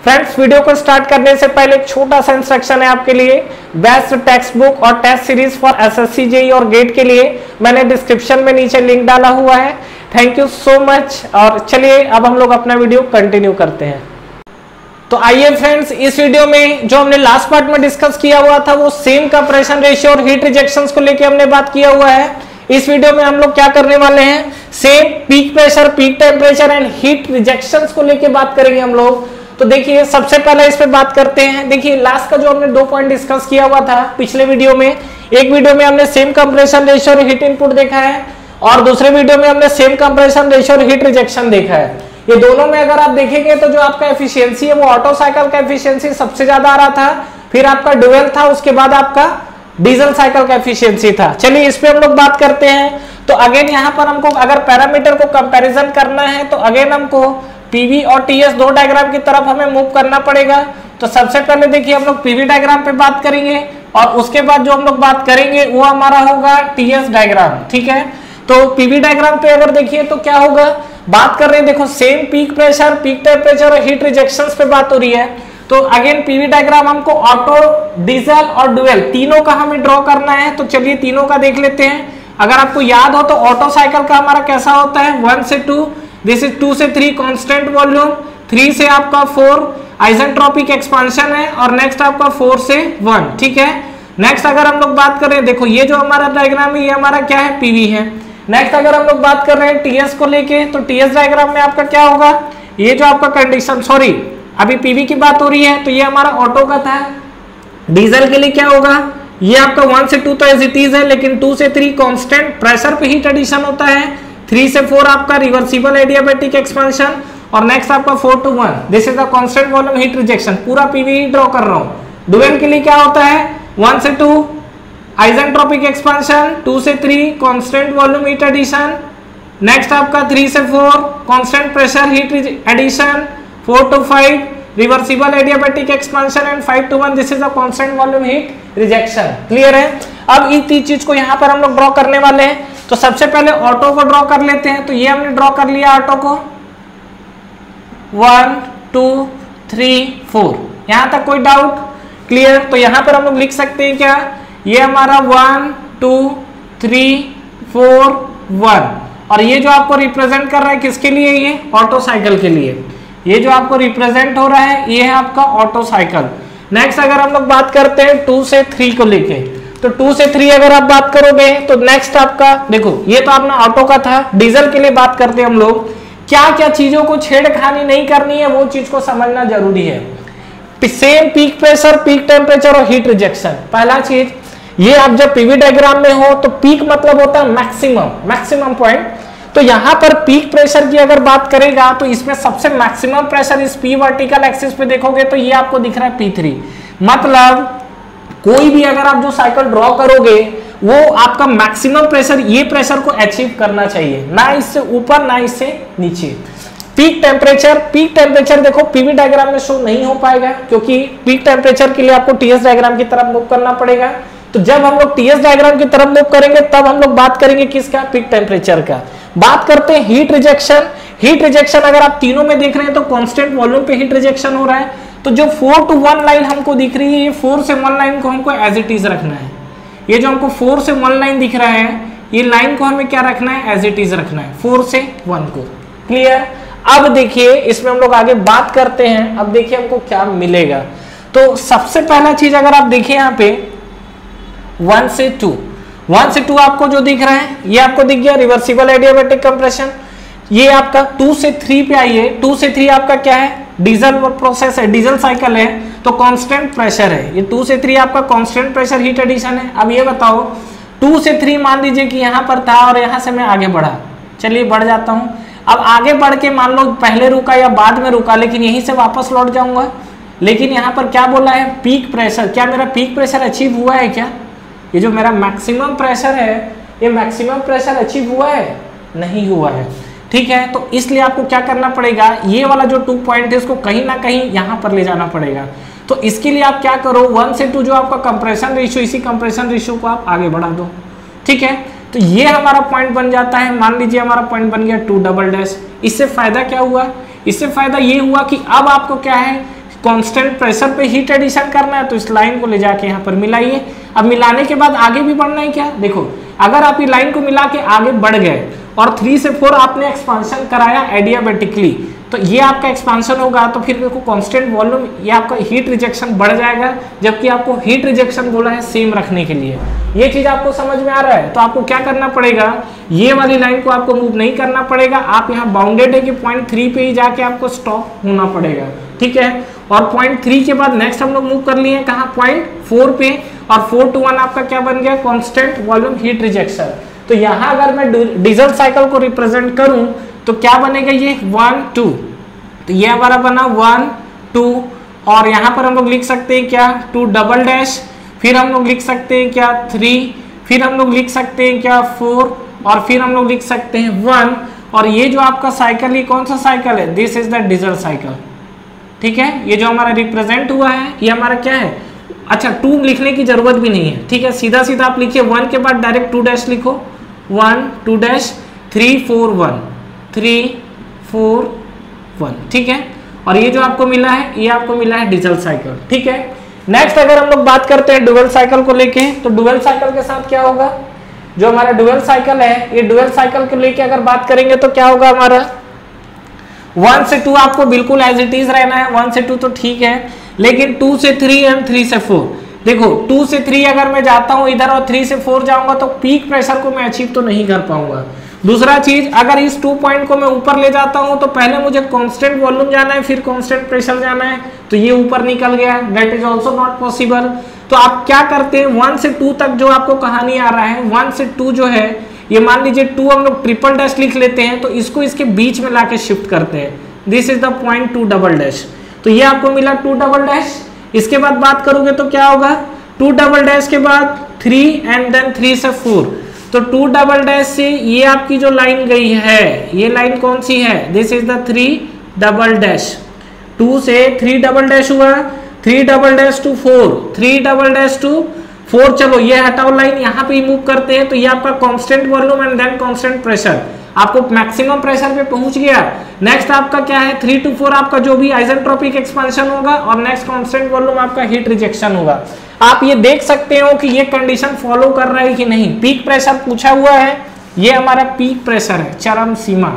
Friends, video को start करने से पहले एक छोटा सा इंस्ट्रक्शन है आपके लिए। बेस्ट टेक्स्ट बुक और test series for SSC, JEE और गेट के लिए मैंने डिस्क्रिप्शन में नीचे लिंक डाला हुआ है। Thank you so much. और चलिए अब हम लोग अपना वीडियो कंटिन्यू करते हैं। तो आइए फ्रेंड्स, इस वीडियो में जो हमने लास्ट पार्ट में डिस्कस किया हुआ था वो सेम कंप्रेशन रेशियो और हीट रिजेक्शंस को लेके हमने बात किया हुआ है। इस वीडियो में हम लोग क्या करने वाले हैं, same peak pressure, peak temperature and heat rejections को लेके बात करेंगे हम लोग। तो देखिए सबसे पहले इस पे बात करते हैं। देखिए लास्ट का जो हमने 2 पॉइंट डिस्कस किया हुआ था पिछले वीडियो में, एक वीडियो में हमने सेम कंप्रेशन रेशियो और हीट इनपुट देखा है और दूसरे वीडियो में हमने सेम कंप्रेशन रेशियो और हीट रिजेक्शन देखा है। ये दोनों में अगर आप देखेंगे तो जो आपका एफिशिएंसी है वो ऑटो साइकिल का एफिशिएंसी सबसे ज्यादा आ रहा था, फिर आपका ड्यूअल था, उसके बाद आपका डीजल साइकिल का एफिशिएंसी था। चलिए इस पे हम लोग बात करते हैं। तो अगेन यहाँ पर हमको अगर पैरामीटर को कंपैरिजन करना है तो अगेन हमको पीवी और टीएस दो डायग्राम की तरफ हमें मूव करना पड़ेगा। तो सबसे पहले देखिए हम लोग पीवी डायग्राम पे बात करेंगे और उसके बाद जो हम लोग बात करेंगे वो हमारा होगा टीएस डायग्राम। ठीक है, तो पीवी डायग्राम पे अगर देखिए तो क्या होगा, बात कर रहे हैं, देखो same peak pressure, peak temperature और हीट रिजेक्शंस पे बात हो रही है। तो अगेन पीवी डायग्राम हमको ऑटो, डीजल और ड्यूअल तीनों का हमें ड्रॉ करना है। तो चलिए तीनों का देख लेते हैं। अगर आपको याद हो तो ऑटो साइकिल का हमारा कैसा होता है, 1 से 2, दिस इज 2 से 3 कांस्टेंट वॉल्यूम, 3 से आपका 4 आइसेंट्रोपिक एक्सपांशन है और नेक्स्ट आपका 4 से 1। ठीक है, नेक्स्ट अगर हम लोग बात करें, देखो ये जो हमारा डायग्राम है ये हमारा क्या है, पीवी है। नेक्स्ट अगर हम लोग बात कर रहे हैं टीएस को लेके, तो टीएस डायग्राम में आपका क्या होगा, ये जो आपका कंडीशन, सॉरी अभी पीवी की बात हो रही है तो ये हमारा ऑटो का था। डीजल के लिए क्या होगा, ये आपका 1 से 2 तो एज इट इज है, लेकिन 2 से 3 कांस्टेंट प्रेशर पे हीट एडिशन होता है, 3 से 4 आपका रिवर्सिबल एडियाबैटिक एक्सपेंशन और नेक्स्ट आपका 4 to 1 this is the constant volume heat rejection. पूरा पीवी ड्रॉ कर रहा हूं। ड्यूअल के लिए क्या होता है, 1 से 2 आइसेंट्रोपिक एक्सपेंशन, 2 से 3 constant volume heat addition, next आपका 3 से 4 constant pressure heat addition, 4 to 5 reversible adiabatic expansion and 5 to 1 this is the constant volume heat rejection. Clear है। अब इस चीज को यहाँ पर हम लोग ड्रॉ करने वाले हैं। तो सबसे पहले ऑटो को ड्रॉ कर लेते हैं। तो ये हमने ड्रॉ कर लिया ऑटो को, 1 2 3 4, यहां तक कोई डाउट, क्लियर। तो यहां पर हम लोग लिख सकते हैं क्या, ये हमारा 1 2 3 4 1 और ये जो आपको रिप्रेजेंट कर रहा है किसके लिए, ये ऑटो साइकिल के लिए। ये जो आपको रिप्रेजेंट हो रहा है ये है आपका ऑटो साइकिल। नेक्स्ट अगर हम लोग बात करते हैं 2 से 3 को लेके, तो 2 से 3 अगर आप बात करोगे तो नेक्स्ट आपका, देखो ये तो आपने ऑटो का था। डीजल के लिए बात करते हैं हम लोग, क्या क्या चीजों को छेड़खानी नहीं करनी है वो चीज को समझना जरूरी है। Same peak pressure, peak temperature और हीट रिजेक्शन। पहला चीज, ये आप जब पीवी डायग्राम में हो तो पीक मतलब होता है मैक्सिमम पॉइंट। तो यहां पर पीक प्रेशर की अगर बात करेगा तो इसमें सबसे मैक्सिमम प्रेशर इस पी वर्टिकल एक्सिस पे देखोगे तो ये आपको दिख रहा है P3। मतलब कोई भी अगर आप जो साइकिल ड्रॉ करोगे वो आपका मैक्सिमम प्रेशर, ये प्रेशर को अचीव करना चाहिए, ना इससे ऊपर ना इससे नीचे। पीक टेम्परेचर देखो पीवी डायग्राम में शो नहीं हो पाएगा क्योंकि पीक टेम्परेचर के लिए आपको टीएस डायग्राम की तरफ मूव करना पड़ेगा। तो जब हम लोग टीएस डायग्राम की तरफ मूव करेंगे तब हम लोग बात करेंगे किसका, पीक टेम्परेचर का। बात करते हैं हीट रिजेक्शन। हीट रिजेक्शन अगर आप तीनों में देख रहे हैं तो कांस्टेंट वॉल्यूम पे हीट रिजेक्शन हो रहा है। तो जो 4 to 1 लाइन हमको दिख रही है, ये 4 से 1 लाइन को हमको एज इट इज रखना है। ये जो हमको 4 से 1 लाइन दिख रहा है, ये लाइन को हमें क्या रखना है, एज इट इज रखना है 4 से 1 को। क्लियर। अब देखिए इसमें हम लोग आगे बात करते हैं। अब देखिए हमको क्या मिलेगा। तो सबसे पहला चीज अगर आप देखिए यहाँ पे 1 से 2 आपको जो दिख रहा है ये आपको दिख गया रिवर्सिबल एडियाबैटिक कंप्रेशन। ये आपका 2 से 3 पे आइए, 2 से 3 आपका क्या है, डीजल प्रोसेस है, डीजल साइकिल है, तो कांस्टेंट प्रेशर है। ये 2 से 3 आपका कांस्टेंट प्रेशर हीट एडिशन है। अब ये बताओ 2 से 3 मान लीजिए कि यहाँ पर था और यहाँ से मैं आगे बढ़ा, चलिए बढ़ जाता हूँ। अब आगे बढ़ के मान लो पहले रुका या बाद में रुका, लेकिन यहीं से वापस लौट जाऊंगा। लेकिन यहाँ पर क्या बोला है, पीक प्रेशर। क्या मेरा पीक प्रेशर अचीव हुआ है क्या, ये जो मेरा मैक्सिमम प्रेशर है ये मैक्सिमम प्रेशर अचीव हुआ है, नहीं हुआ है। ठीक है, तो इसलिए आपको क्या करना पड़ेगा, ये वाला जो 2 पॉइंट है इसको कहीं ना कहीं यहाँ पर ले जाना पड़ेगा। तो इसके लिए आप क्या करो, 1 से 2 जो आपका कंप्रेशन रेशियो, इसी कंप्रेशन रेशियो को आप आगे बढ़ा दो। ठीक है, तो ये हमारा पॉइंट बन जाता है। मान लीजिए हमारा पॉइंट बन गया 2 डबल डैश। इससे फायदा क्या हुआ, इससे फायदा ये हुआ कि अब आपको क्या है, कांस्टेंट प्रेशर पे हीट एडिशन करना है, तो इस लाइन को ले जाके यहाँ पर मिलाइए। अब मिलाने के बाद आगे भी बढ़ना है क्या, देखो अगर आप ये लाइन को मिला के आगे बढ़ गए और 3 से 4 आपने एक्सपांशन कराया एडियाबेटिकली, तो ये आपका एक्सपांशन होगा, तो फिर देखो कांस्टेंट वॉल्यूम ये आपका हीट रिजेक्शन बढ़ जाएगा, जबकि आपको हीट रिजेक्शन बोला है सेम रखने के लिए। ये चीज आपको समझ में आ रहा है? तो आपको क्या करना पड़ेगा, ये वाली लाइन को आपको मूव नहीं करना पड़ेगा, आप यहाँ बाउंडेड है कि पॉइंट 3 पे ही जाके आपको स्टॉप होना पड़ेगा, ठीक है। और पॉइंट 3 के बाद नेक्स्ट हम लोग मूव कर लिए कहाँ, पॉइंट 4 पे, और 4 to 1 आपका क्या बन गया, कांस्टेंट वॉल्यूम हीट रिजेक्शन। तो यहाँ अगर मैं डीजल साइकिल को रिप्रेजेंट करूं तो क्या बनेगा, ये 1 2, तो ये हमारा बना 1 2, और यहाँ पर हम लोग लिख सकते हैं क्या 2 डबल डैश, फिर हम लोग लिख सकते हैं क्या 3, फिर हम लोग लिख सकते हैं क्या 4, और फिर हम लोग लिख सकते हैं 1। और ये जो आपका साइकिल, ये कौन सा साइकिल है, this is the diesel cycle, ठीक है। ये जो हमारा रिप्रेजेंट हुआ है ये हमारा क्या है, अच्छा 2 लिखने की जरूरत भी नहीं है, ठीक है, सीधा सीधा आप लिखिए 1 के बाद डायरेक्ट 2 डैश लिखो, 1 2 डैश 3 4 1 3 4 1, ठीक है। और ये जो आपको मिला है ये आपको मिला है डीजल साइकिल, ठीक है। नेक्स्ट अगर हम लोग बात करते हैं डुअल साइकिल को लेके, तो डुअल साइकिल के साथ क्या होगा, जो हमारा डुअल साइकिल है, ये डुअल साइकिल को लेके अगर बात करेंगे तो क्या होगा हमारा 1 से 2 आपको बिल्कुल एज इट इज रहना है, 1 से 2 तो ठीक है, लेकिन 2 से 3 एंड 3 से 4, देखो 2 से 3 अगर मैं जाता हूं इधर और 3 से 4 जाऊंगा तो पीक प्रेशर को मैं अचीव तो नहीं कर पाऊंगा। दूसरा चीज, अगर इस 2 पॉइंट को मैं ऊपर ले जाता हूं तो पहले मुझे कांस्टेंट वॉल्यूम जाना है, फिर कांस्टेंट प्रेशर जाना है, तो ये ऊपर निकल गया, that is also not possible. तो आप क्या करते हैं, 1 से 2 तक जो आपको कहानी आ रहा है, 1 से 2 जो है, ये मान लीजिए 2 हम लोग ट्रिपल डैश लिख लेते हैं, तो इसको इसके बीच में लाके शिफ्ट करते हैं, this is the point 2 double dash. तो ये आपको मिला 2 डबल डैश। इसके बाद बात करोगे तो क्या होगा, 2 डबल डैश के बाद 3 एंड देन 3 से 4, तो 2 डबल डैश से ये आपकी जो लाइन गई है, ये लाइन कौन सी है, this is the 3 double dash. 2 से 3 डबल डैश हुआ, 3 double dash to 4, 3 double dash to 4, चलो ये हटाओ लाइन, यहाँ पे मूव करते हैं, तो ये आपका constant volume and then constant pressure, आपको मैक्सिमम प्रेशर पे पहुंच गया। नेक्स्ट आपका क्या है, 3 to 4 आपका जो भी आइसेंट्रोपिक एक्सपेंशन होगा, और नेक्स्ट कांस्टेंट वॉल्यूम आपका हीट रिजेक्शन होगा। आप ये देख सकते हो कि ये कंडीशन फॉलो कर रहा है कि नहीं। पीक प्रेशर पूछा हुआ है, ये हमारा पीक प्रेशर है, चरम सीमा,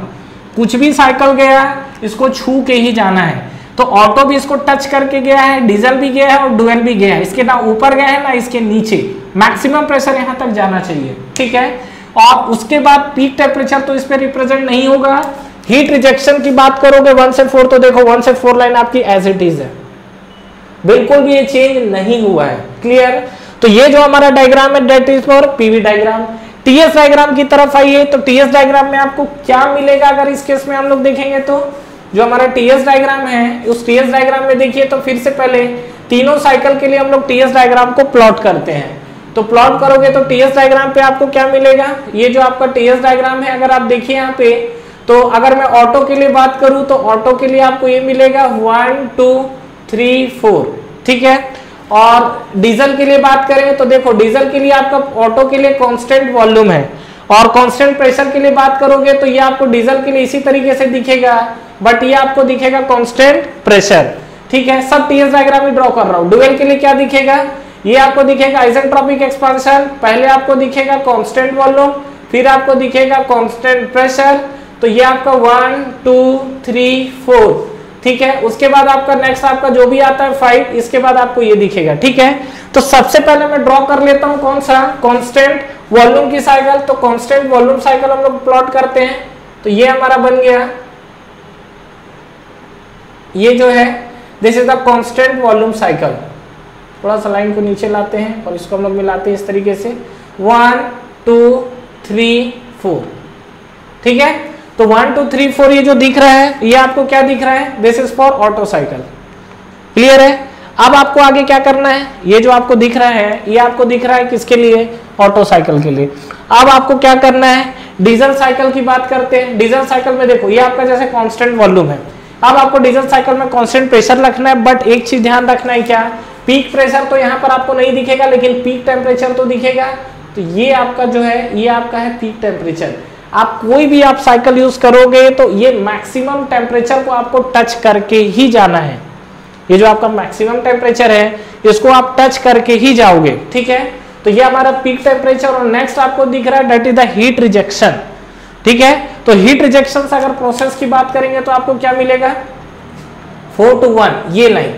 कुछ भी साइकिल गया इसको छू के ही जाना है। तो ऑटो भी इसको टच करके गया है, डीजल भी गया है और डुअल भी गया है, इसके ना ऊपर गया है ना इसके नीचे, मैक्सिमम प्रेशर यहाँ तक जाना चाहिए, ठीक है। और उसके बाद पीक टेम्परेचर तो इस पे रिप्रेजेंट नहीं होगा। हीट रिजेक्शन की बात करोगे 1 से 4, तो देखो 1 से 4 लाइन आपकी एज इट इज है, बिल्कुल भी ये चेंज नहीं हुआ है, क्लियर। तो ये जो हमारा डायग्राम है that is for PV diagram. TS diagram की तरफ आइए, तो टीएस डायग्राम में आपको क्या मिलेगा अगर इस केस में हम लोग देखेंगे, तो जो हमारा टीएस डायग्राम है, उस टीएस डायग्राम में देखिए, तो फिर से पहले तीनों साइकिल के लिए हम लोग टीएस डायग्राम को प्लॉट करते हैं। तो प्लॉट करोगे तो टीएस डायग्राम पे आपको क्या मिलेगा, ये जो आपका टीएस डायग्राम है, अगर आप देखिए यहाँ पे, तो अगर मैं ऑटो के लिए बात करूं तो ऑटो के लिए आपको ये मिलेगा 1 2 3 4, ठीक है। और डीजल के लिए बात करें तो देखो डीजल के लिए आपका ऑटो के लिए कांस्टेंट वॉल्यूम है, और कांस्टेंट प्रेशर के लिए बात करोगे तो ये आपको डीजल के लिए इसी तरीके से दिखेगा, बट ये आपको दिखेगा कांस्टेंट प्रेशर, ठीक है। सब टीएस डायग्राम में ड्रॉ कर रहा हूं। डुअल के लिए क्या दिखेगा, ये आपको दिखेगा आइसेंट्रोपिक एक्सपेंशन, पहले आपको दिखेगा कांस्टेंट वॉल्यूम, फिर आपको दिखेगा कांस्टेंट प्रेशर, तो ये आपका 1 2 3 4, ठीक है। उसके बाद आपका नेक्स्ट आपका जो भी आता है 5, इसके बाद आपको ये दिखेगा, ठीक है। तो सबसे पहले मैं ड्रॉ कर लेता हूं कौन सा, कांस्टेंट वॉल्यूम की साइकिल। तो कांस्टेंट वॉल्यूम साइकिल हम लोग प्लॉट करते हैं, तो ये हमारा बन गया, ये जो है this is the constant volume cycle. थोड़ा सा लाइन को नीचे लाते हैं और इसको हम लोग मिलाते हैं इस तरीके से, 1 2 3 4, ठीक है। तो 1 2 3 4 ये जो दिख रहा है, ये आपको क्या दिख रहा है, this is for auto cycle, clear है। अब आपको आगे क्या करना है, ये जो आपको दिख रहा है, ये आपको दिख रहा है किसके लिए, ऑटो साइकिल के लिए। अब आपको क्या करना है, डीजल साइकिल की बात करते हैं। डीजल साइकिल में देखो ये आपका जैसे कांस्टेंट वॉल्यूम है, अब आपको डीजल साइकिल में कांस्टेंट प्रेशर रखना है, बट एक चीज ध्यान रखना है, क्या, पीक प्रेशर तो यहाँ पर आपको नहीं दिखेगा, लेकिन पीक टेम्परेचर तो दिखेगा। तो ये आपका जो है, ये आपका है पीक टेम्परेचर। आप कोई भी आप साइकिल यूज करोगे तो ये मैक्सिमम टेम्परेचर को आपको टच करके ही जाना है, ये जो आपका मैक्सिमम टेम्परेचर है इसको आप टच करके ही जाओगे, ठीक है। तो ये हमारा पीक टेम्परेचर, और नेक्स्ट आपको दिख रहा है that is the heat rejection, ठीक है। तो हीट रिजेक्शन से अगर प्रोसेस की बात करेंगे तो आपको क्या मिलेगा, 4 to 1 ये लाइन,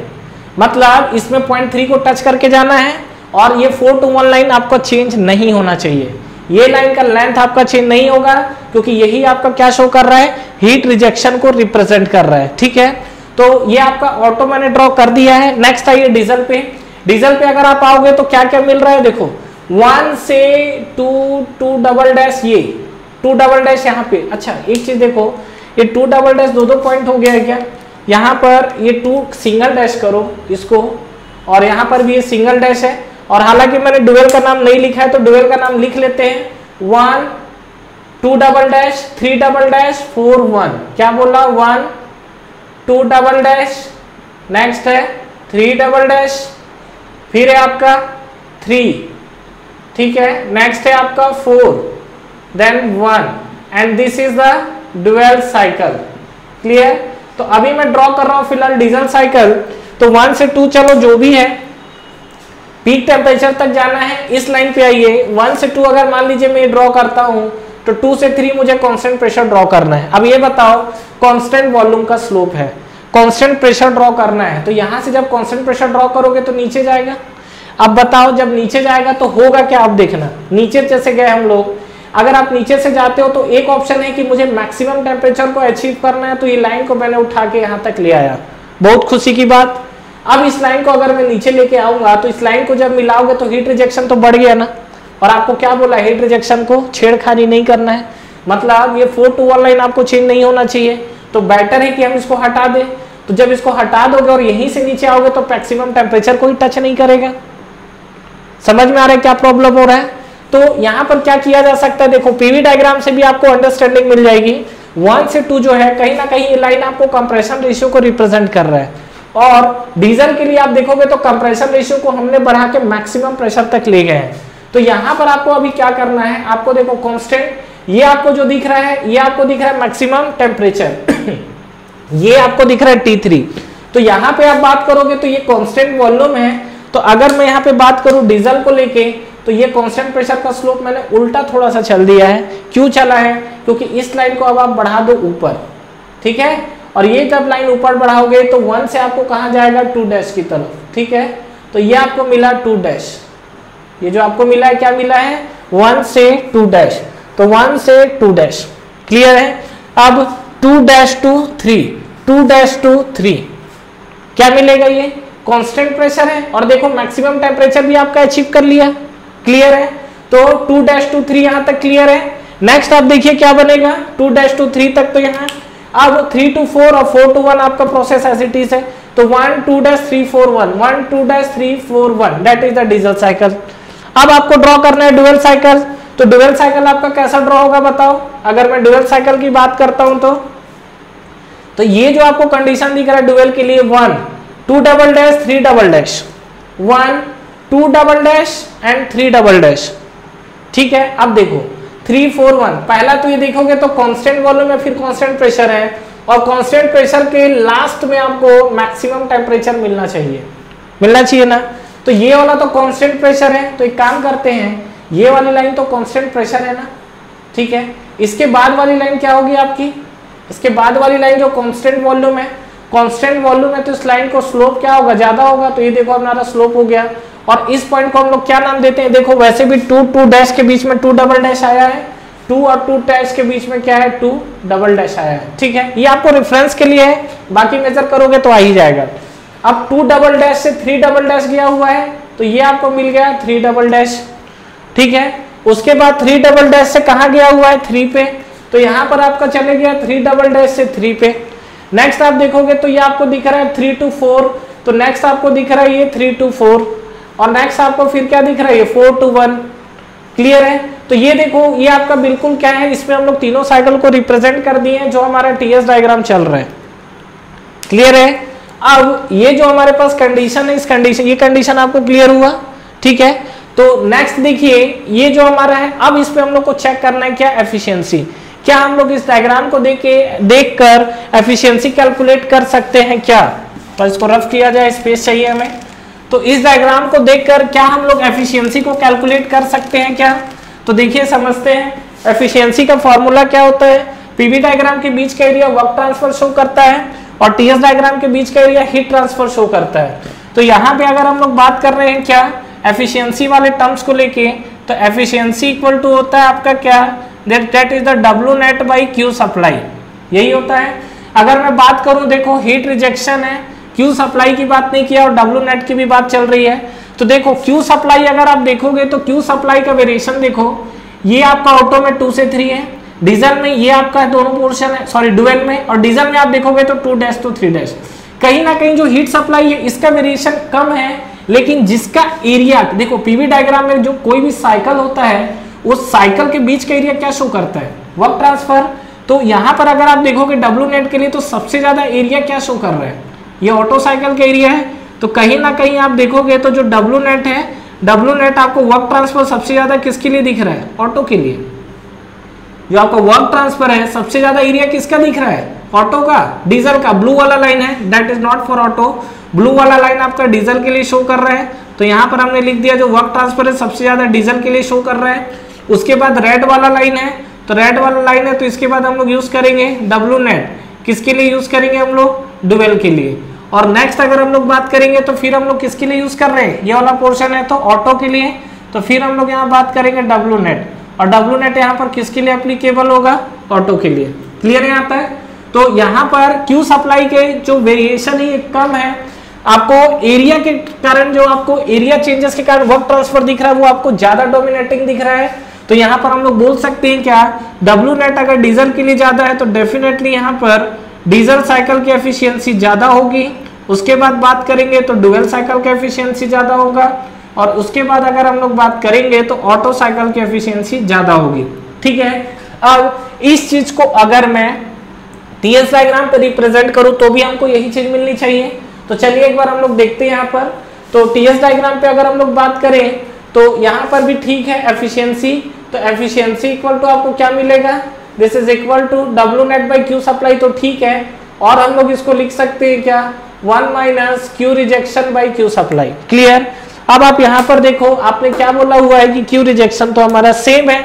मतलब इसमें 0.3 को टच करके जाना है और ये 4 to 1 लाइन आपको चेंज नहीं होना चाहिए। ये लाइन का लेंथ आपका चेंज नहीं होगा क्योंकि यही आपका क्या शो कर रहा है, हीट रिजेक्शन को रिप्रेजेंट कर रहा है, ठीक है। तो ये आपका ऑटो मैंने ड्रॉ कर दिया है। नेक्स्ट आइए डीजल पे। डीजल पे अगर आप आओगे तो क्या क्या मिल रहा है, देखो 1 से 2 डबल डैश, ये 2 डबल डैश यहाँ पे। अच्छा एक चीज देखो, ये 2 डबल डैश दो पॉइंट हो गया है क्या, यहाँ पर ये 2 सिंगल डैश करो इसको, और यहाँ पर भी ये सिंगल डैश है। और हालांकि मैंने डुअल का नाम नहीं लिखा है तो डुअल का नाम लिख लेते हैं। 1 2 डबल डैश 3 डबल डैश 4 1, क्या बोला, 1 2 डबल डैश, नेक्स्ट है 3 डबल डैश, फिर है आपका 3, ठीक है, नेक्स्ट है आपका 4, then 1, and this is the dual cycle. Clear. तो अभी मैं ड्रॉ कर रहा हूं फिलहाल डीजल साइकिल। तो 1 से 2 चलो जो भी है, पीक टेम्परेचर तक जाना है, इस लाइन पे आइए। 1 से 2 अगर मान लीजिए मैं ड्रॉ करता हूं तो 2 से 3 मुझे कांस्टेंट प्रेशर ड्रॉ करना है। अब ये बताओ, कांस्टेंट वॉल्यूम का स्लोप है, कांस्टेंट प्रेशर ड्रॉ करना है, तो यहां से जब कांस्टेंट प्रेशर ड्रॉ करोगे तो नीचे जाएगा। अब बताओ जब नीचे जाएगा तो होगा क्या, अब देखना, नीचे जैसे गए हम लोग, अगर आप नीचे से जाते हो तो एक ऑप्शन है कि मुझे मैक्सिमम टेम्परेचर को अचीव करना है, तो ये लाइन को मैंने उठा के यहाँ तक ले आया, बहुत खुशी की बात। अब इस लाइन को अगर मैं नीचे लेके आऊंगा तो इस लाइन को जब मिलाओगे तो हीट रिजेक्शन तो बढ़ गया ना। और आपको क्या बोला, हीट रिजेक्शन को छेड़खानी नहीं करना है, मतलब ये 4 to 1 लाइन आपको चेंज नहीं होना चाहिए। तो बेटर है कि हम इसको हटा दें। तो जब इसको हटा दोगे और यहीं से नीचे आओगे तो मैक्सिमम टेम्परेचर को ही टच नहीं करेगा। समझ में आ रहा है क्या प्रॉब्लम हो रहा है। तो यहाँ पर क्या किया जा सकता है, देखो पीवी डायग्राम से भी आपको अंडरस्टैंडिंग मिल जाएगी। 1 से 2 जो है कहीं ना कहीं ये लाइन आपको कंप्रेशन रेशियो को रिप्रेजेंट कर रहा है, और डीजल के लिए आप देखोगे तो कंप्रेशन रेशियो को हमने बढ़ा के मैक्सिमम प्रेशर तक ले गए हैं। तो यहाँ पर आपको अभी क्या करना है, आपको देखो कांस्टेंट, ये आपको जो दिख रहा है, ये आपको दिख रहा है मैक्सिमम टेम्परेचर, ये आपको दिख रहा है T3। तो यहाँ पे आप बात करोगे तो ये कांस्टेंट वॉल्यूम है। तो अगर मैं यहाँ पे बात करूँ डीजल को लेके, तो ये कांस्टेंट प्रेशर का स्लोप मैंने उल्टा थोड़ा सा चल दिया है। क्यों चला है, क्योंकि इस लाइन को अब आप बढ़ा दो ऊपर, ठीक है, और ये जब लाइन ऊपर बढ़ाओगे तो 1 से आपको कहाँ जाएगा, 2 डैश की तरफ, ठीक है। तो ये आपको मिला 2 डैश, ये जो आपको मिला है क्या मिला है, 1 से 2 डैश, तो 1 से 2 डैश, क्लियर है। अब 2 डैश टू 3, 2 डैश टू 3, क्या मिलेगा, ये कांस्टेंट प्रेशर है, और देखो मैक्सिमम टेम्परेचर भी आपका अचीव कर लिया, क्लियर है। तो 2 डैश टू 3 यहां तक क्लियर है। नेक्स्ट आप देखिए क्या बनेगा, 2 डैश टू 3 तक, तो यहाँ अब 3 to 4 और 4 to 1 आपका प्रोसेस एज इट इज है। तो 1 2 dash 3 4 1, 1 2 dash 3 4 1, that is the diesel cycle. अब आपको ड्रॉ करना है डुअल साइकिल। तो डुअल साइकिल आपका कैसा ड्रॉ होगा बताओ, अगर मैं डुअल साइकिल की बात करता हूं तो ये जो आपको कंडीशन दिख रहा है डुअल के लिए, 1 2 double dash 3 double dash, 1 2 double dash and 3 double dash, ठीक है। अब देखो 3 4 1, पहला तो ये देखोगे तो कांस्टेंट वॉल्यूम है, फिर कांस्टेंट प्रेशर है, और कांस्टेंट प्रेशर के लास्ट में आपको मैक्सिमम टेम्परेचर मिलना चाहिए ना। तो ये वाला तो कांस्टेंट प्रेशर है, तो एक काम करते हैं, ये वाली लाइन तो कांस्टेंट प्रेशर है ना, ठीक है। इसके बाद वाली लाइन क्या होगी आपकी, इसके बाद वाली लाइन जो कांस्टेंट वॉल्यूम है, कांस्टेंट वॉल्यूम है, तो इस लाइन को स्लोप क्या होगा, ज्यादा होगा। तो ये देखो हमारा स्लोप हो गया, और इस पॉइंट को हम लोग क्या नाम देते हैं, देखो वैसे भी 2 डैश के बीच में 2 डबल डैश आया है, 2 और 2 डैश के बीच में क्या है, 2 डबल डैश आया है, ठीक है। ये आपको रेफरेंस के लिए है, बाकी मेजर करोगे तो आ ही जाएगा। अब 2 डबल डैश से 3 डबल डैश गया हुआ है, तो ये आपको मिल गया 3 डबल डैश, ठीक है। उसके बाद 3 डबल डैश से कहाँ गया हुआ है, 3 पे, तो यहाँ पर आपका चले गया 3 डबल डैश से 3 पे। नेक्स्ट आप देखोगे तो ये आपको दिख रहा है 3 to 4, तो नेक्स्ट आपको दिख रहा है ये 3 to 4, और नेक्स्ट आपको फिर क्या दिख रहा है, ये 4 to 1, क्लियर है। तो ये देखो ये आपका बिल्कुल क्या है, इसमें हम लोग तीनों साइकिल को रिप्रेजेंट कर दिए हैं जो हमारा टीएस डायग्राम चल रहा है, क्लियर है। अब ये जो हमारे पास कंडीशन है, इस कंडीशन, ये कंडीशन आपको क्लियर हुआ, ठीक है। तो नेक्स्ट देखिए ये जो हमारा है, अब इस पे हम लोग को चेक करना है क्या, एफिशिएंसी। क्या हम लोग इस डायग्राम को देखकर एफिशिएंसी कैलकुलेट कर सकते हैं क्या, तो इसको रफ किया जाए, स्पेस चाहिए हमें। तो इस डायग्राम को देखकर क्या हम लोग एफिशिएंसी को कैलकुलेट कर सकते हैं क्या? तो देखिए समझते हैं। एफिशिएंसी का फॉर्मूला क्या होता है? पीवी डायग्राम के बीच का एरिया वर्क ट्रांसफर शो करता है और टीएस डायग्राम के बीच का एरिया हीट ट्रांसफर शो करता है। तो यहाँ पे अगर हम लोग बात कर रहे हैं क्या एफिशिएंसी वाले टर्म्स को लेके, तो एफिशिएंसी इक्वल टू होता है आपका क्या, that is the W net by Q supply, यही होता है। अगर मैं बात करूं, देखो हीट रिजेक्शन है, क्यू सप्लाई की बात नहीं किया और डब्ल्यू नेट की भी बात चल रही है। तो देखो क्यू सप्लाई अगर आप देखोगे तो क्यू सप्लाई का वेरिएशन देखो, ये आपका ऑटो में 2 से 3 है, डीजल में ये आपका दोनों पोर्शन है, सॉरी डुअल में, और डीजल में आप देखोगे तो 2 to 3। कहीं ना कहीं जो हीट सप्लाई है इसका वेरिएशन कम है, लेकिन जिसका एरिया देखो पीवी डायग्राम में जो कोई भी साइकिल होता है उस साइकिल के बीच का एरिया क्या शो करता है, वर्क ट्रांसफर। तो यहाँ पर अगर आप देखोगे डब्ल्यू नेट के लिए तो सबसे ज्यादा एरिया क्या शो कर रहा है, ये ऑटो साइकिल का एरिया है। तो कहीं ना कहीं आप देखोगे तो जो डब्ल्यू नेट है, डब्ल्यू नेट आपको वर्क ट्रांसफर सबसे ज्यादा किसके लिए दिख रहा है, ऑटो के लिए। जो आपका वर्क ट्रांसफर है सबसे ज्यादा एरिया किसका दिख रहा है, ऑटो का, डीजल का। ब्लू वाला लाइन है that is not for auto, blue वाला लाइन आपका डीजल के लिए शो कर रहा है। तो यहाँ पर हमने लिख दिया जो वर्क ट्रांसफर है सबसे ज्यादा डीजल के लिए शो कर रहा है। उसके बाद रेड वाला लाइन है, तो रेड वाला लाइन है तो इसके बाद हम लोग यूज करेंगे डब्ल्यू नेट, किसके लिए यूज करेंगे हम लोग, डुअल के लिए। और नेक्स्ट अगर हम लोग बात करेंगे तो फिर हम लोग किसके लिए यूज कर रहे हैं, ये वाला पोर्शन है तो ऑटो के लिए। तो फिर हम लोग यहाँ बात करेंगे डब्ल्यू नेट, और डब्ल्यू नेट यहाँ पर किसके लिए एप्लीकेबल होगा, ऑटो के लिए। क्लियर है यहाँ तक? तो यहाँ पर क्यू सप्लाई के जो वेरिएशन है कम है, आपको एरिया के कारण जो आपको एरिया चेंजेस के कारण वर्क ट्रांसफर दिख रहा है वो आपको ज्यादा डोमिनेटिंग दिख रहा है। तो यहाँ पर हम लोग बोल सकते हैं क्या, डब्ल्यू नेट अगर डीजल के लिए ज्यादा है तो डेफिनेटली यहाँ पर डीजल साइकिल की एफिशिएंसी ज्यादा होगी। उसके बाद बात करेंगे तो डुअल साइकिल की एफिशिएंसी ज्यादा होगा, और उसके बाद अगर हम लोग बात करेंगे तो ऑटो साइकिल की एफिशिएंसी ज्यादा होगी। ठीक है, अब इस चीज को अगर मैं टीएस डायग्राम पे रिप्रेजेंट करूं तो भी हमको यही चीज मिलनी चाहिए। तो चलिए एक बार हम लोग देखते हैं यहाँ पर। तो टीएस डायग्राम पे अगर हम लोग बात करें तो यहाँ पर भी ठीक है एफिशिएंसी, तो एफिशिएंसी इक्वल टू आपको क्या मिलेगा, this is equal to W net by Q supply, तो ठीक है। और हम लोग इसको लिख सकते हैं क्या, 1 minus Q rejection by Q supply. Clear? अब आप यहाँ पर देखो आपने क्या बोला हुआ है कि क्यू रिजेक्शन तो हमारा सेम है,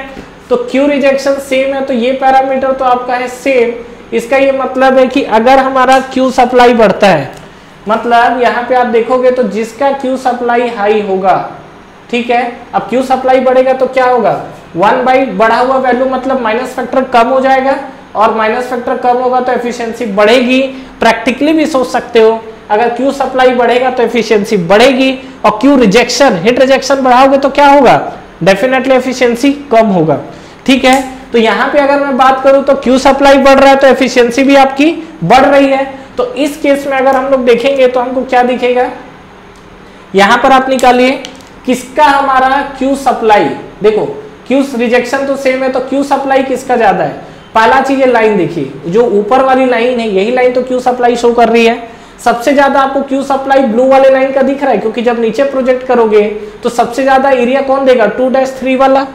तो क्यू रिजेक्शन सेम है तो ये पैरामीटर तो आपका है सेम। इसका ये मतलब है कि अगर हमारा क्यू सप्लाई बढ़ता है, मतलब यहाँ पे आप देखोगे तो जिसका क्यू सप्लाई हाई होगा, ठीक है, अब क्यू सप्लाई बढ़ेगा तो क्या होगा, 1 बाई बढ़ा हुआ वैल्यू मतलब माइनस फैक्टर कम हो जाएगा, और माइनस फैक्टर कम होगा तो एफिशिएंसी बढ़ेगी। प्रैक्टिकली भी सोच सकते हो, अगर क्यू सप्लाई बढ़ेगा तो एफिशिएंसी बढ़ेगी, और क्यू रिजेक्शन, हीट रिजेक्शन बढ़ाओगे तो क्या होगा, डेफिनेटली एफिशिएंसी कम होगा। ठीक है, तो यहाँ पे अगर मैं बात करूं तो क्यू सप्लाई बढ़ रहा है तो एफिशिएंसी भी आपकी बढ़ रही है। तो इस केस में अगर हम लोग देखेंगे तो हमको क्या दिखेगा, यहां पर आप निकालिए किसका हमारा क्यू सप्लाई, देखो क्यू रिजेक्शन तो सेम है तो क्यू सप्लाई किसका ज्यादा है। पहला चीज ये लाइन देखिए, जो ऊपर वाली लाइन है यही लाइन तो क्यू सप्लाई शो कर रही है। सबसे ज्यादा आपको क्यू सप्लाई ब्लू वाले लाइन का दिख रहा है, क्योंकि जब नीचे प्रोजेक्ट करोगे तो सबसे ज्यादा एरिया कौन देगा, 2-3 वाला।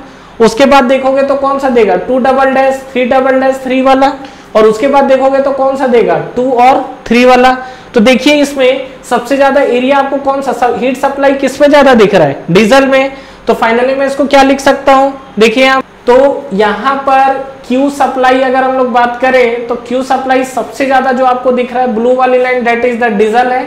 उसके बाद देखोगे तो कौन सा देगा, 2-3 वाला, और उसके बाद देखोगे तो कौन सा देगा, 2 और 3 वाला। तो देखिए इसमें सबसे ज्यादा एरिया आपको कौन सा हीट सप्लाई किस में ज्यादा दिख रहा है, डीजल में। तो फाइनली मैं इसको क्या लिख सकता हूं, देखिए आप, तो यहाँ पर क्यू सप्लाई अगर हम लोग बात करें तो क्यू सप्लाई सबसे ज्यादा जो आपको दिख रहा है ब्लू वाली line that is the diesel है।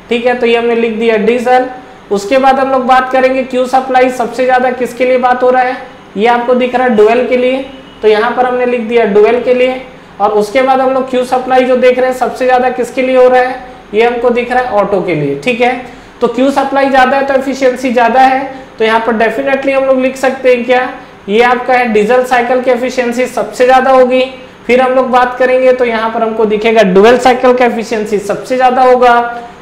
ठीक है, तो ये हमने लिख दिया डीजल। उसके बाद हम लोग बात करेंगे क्यू सप्लाई सबसे ज्यादा किसके लिए बात हो रहा है, ये आपको दिख रहा है डुअल के लिए, तो यहाँ पर हमने लिख दिया डुअल के लिए। और उसके बाद हम लोग क्यू सप्लाई जो देख रहे हैं सबसे ज्यादा किसके लिए हो रहा है, ये हमको दिख रहा है ऑटो के लिए। ठीक है, तो क्यू सप्लाई ज्यादा है तो एफिशिएंसी ज्यादा है, तो यहाँ पर डेफिनेटली हम लोग लिख सकते हैं क्या, ये आपका है डीजल साइकिल की एफिशिएंसी सबसे ज्यादा होगी। फिर हम लोग बात करेंगे तो यहाँ पर हमको दिखेगा डुअल साइकिल का एफिशिएंसी सबसे ज्यादा होगा,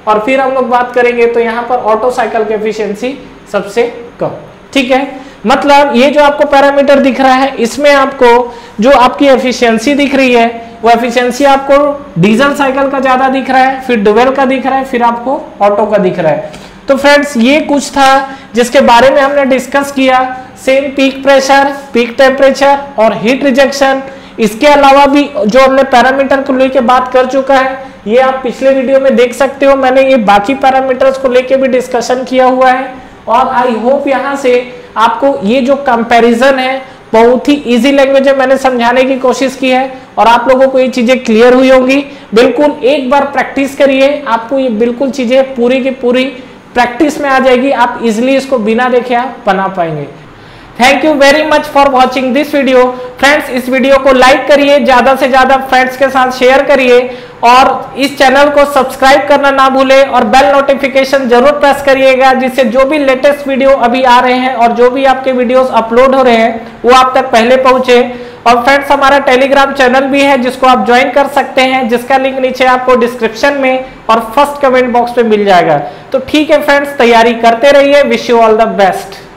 और फिर हम लोग बात करेंगे तो यहाँ पर ऑटो साइकिल की एफिशिएंसी सबसे कम। ठीक है, मतलब ये जो आपको पैरामीटर दिख रहा है इसमें आपको जो आपकी एफिशिएंसी दिख रही है वो एफिशिएंसी आपको डीजल साइकिल का ज्यादा दिख रहा है, फिर डुअल का दिख रहा है, फिर आपको ऑटो का दिख रहा है। तो फ्रेंड्स ये कुछ था जिसके बारे में हमने डिस्कस किया। Same peak pressure, peak temperature और हीट रिजेक्शन, इसके अलावा भी जो हमने पैरामीटर को लेके बात कर चुका है, ये आप पिछले वीडियो में देख सकते हो, मैंने ये बाकी पैरामीटर्स को लेके भी डिस्कशन किया हुआ है। और आई होप यहाँ से आपको ये जो कंपैरिजन है बहुत ही इजी लैंग्वेज में मैंने समझाने की कोशिश की है और आप लोगों को ये चीजें क्लियर हुई होंगी। बिल्कुल एक बार प्रैक्टिस करिए, आपको ये बिल्कुल चीजें पूरी की पूरी प्रैक्टिस में आ जाएगी, आप इजिली इसको बिना देखे आप बना पाएंगे। Thank you very much for watching this video. Friends, इस वीडियो को लाइक करिए, ज्यादा से ज्यादा फ्रेंड्स के साथ शेयर करिए और इस चैनल को सब्सक्राइब करना ना भूलें और बेल नोटिफिकेशन जरूर प्रेस करिएगा, जिससे जो भी लेटेस्ट वीडियो अभी आ रहे हैं और जो भी आपके वीडियोस अपलोड हो रहे हैं वो आप तक पहले पहुंचे। और फ्रेंड्स, हमारा टेलीग्राम चैनल भी है जिसको आप ज्वाइन कर सकते हैं, जिसका लिंक नीचे आपको डिस्क्रिप्शन में और फर्स्ट कमेंट बॉक्स में मिल जाएगा। तो ठीक है फ्रेंड्स, तैयारी करते रहिए। Wish you all the best.